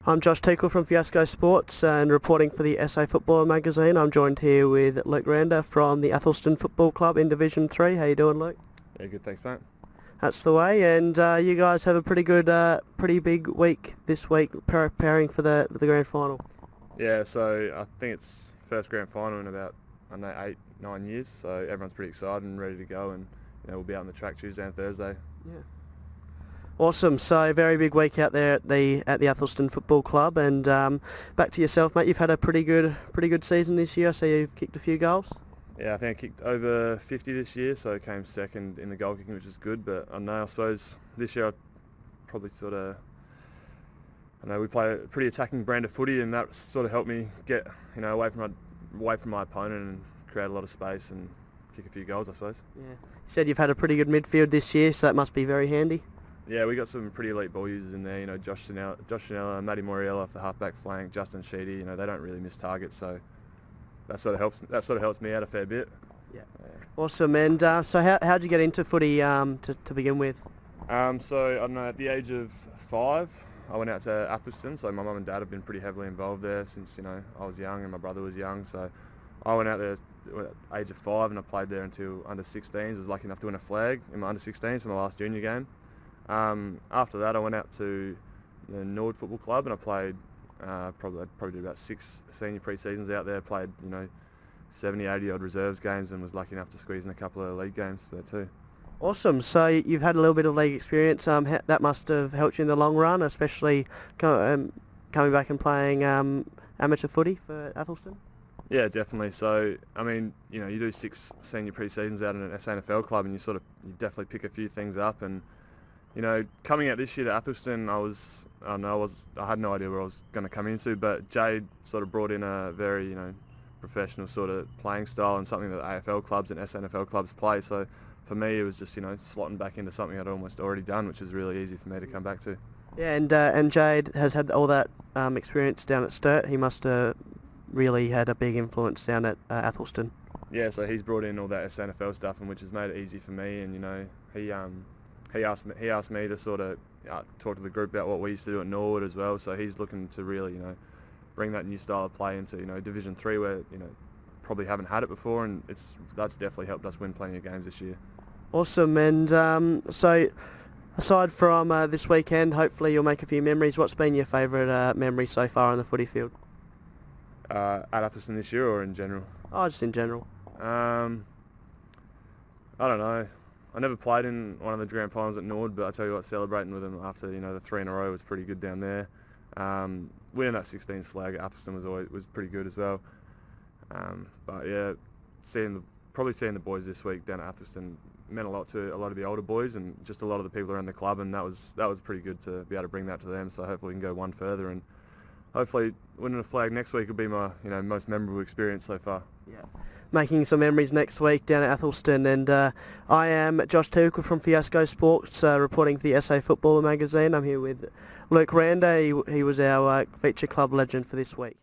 I'm Josh Tickle from Fiasco Sports and reporting for the SA Footballer magazine. I'm joined here with Luke Rander from the Athelstone Football Club in Division 3. How you doing, Luke? Yeah, good, thanks, mate. That's the way, and you guys have a pretty big week this week preparing for the grand final. Yeah, so I think it's first grand final in about, 8-9 years, so everyone's pretty excited and ready to go, and we'll be out on the track Tuesday and Thursday. Yeah. Awesome. So very big week out there at the Athelstone Football Club, and back to yourself, mate. You've had a pretty good season this year. So you've kicked a few goals. Yeah, I think I kicked over 50 this year, so I came second in the goal kicking, which is good. But I suppose this year I probably we play a pretty attacking brand of footy, and that sort of helped me get away from my opponent and create a lot of space and kick a few goals, I suppose. Yeah. You said you've had a pretty good midfield this year, so that must be very handy. Yeah, we got some pretty elite ball users in there. Josh Chanella, Matty Moriello off the halfback flank, Justin Sheedy. They don't really miss targets, so that sort of helps. That sort of helps me out a fair bit. Yeah. Awesome. And so how'd you get into footy to begin with? So I don't know. At the age of 5, I went out to Athelstone. So my mum and dad have been pretty heavily involved there since I was young and my brother was young. So I went out there at the age of 5 and I played there until under 16s. I was lucky enough to win a flag in my under 16s for my last junior game. After that, I went out to the Nord Football Club and I played probably did about 6 senior pre-seasons out there. Played 70, 80 odd reserves games and was lucky enough to squeeze in a couple of league games there too. Awesome. So you've had a little bit of league experience. That must have helped you in the long run, especially coming back and playing amateur footy for Athelstone. Yeah, definitely. So you do 6 senior pre-seasons out in an SANFL club, and you definitely pick a few things up. And coming out this year to Athelstone, I had no idea where I was going to come into, but Jade sort of brought in a very, professional sort of playing style and something that AFL clubs and SNFL clubs play. So for me, it was just, slotting back into something I'd almost already done, which is really easy for me to come back to. Yeah, and Jade has had all that experience down at Sturt. He must have really had a big influence down at Athelstone. Yeah, so he's brought in all that SNFL stuff, and which has made it easy for me. And he asked me to sort of talk to the group about what we used to do at Norwood as well. So he's looking to really bring that new style of play into Division 3, where probably haven't had it before, and that's definitely helped us win plenty of games this year. Awesome. And so aside from this weekend, hopefully you'll make a few memories. What's been your favourite memory so far on the footy field? At Athelstone this year or in general? Oh, just in general. I don't know. I never played in one of the grand finals at Nord, but I tell you what, celebrating with them after the 3 in a row was pretty good down there. Winning that 16th flag at Athelstone was pretty good as well. But yeah, probably seeing the boys this week down at Athelstone meant a lot to a lot of the older boys and just a lot of the people around the club, and that was pretty good to be able to bring that to them. So hopefully we can go one further, and hopefully winning a flag next week will be my most memorable experience so far. Yeah. Making some memories next week down at Athelstone, and I am Josh Tickle from Fiasco Sports, reporting for the SA Footballer magazine. I'm here with Luke Rander. He was our feature club legend for this week.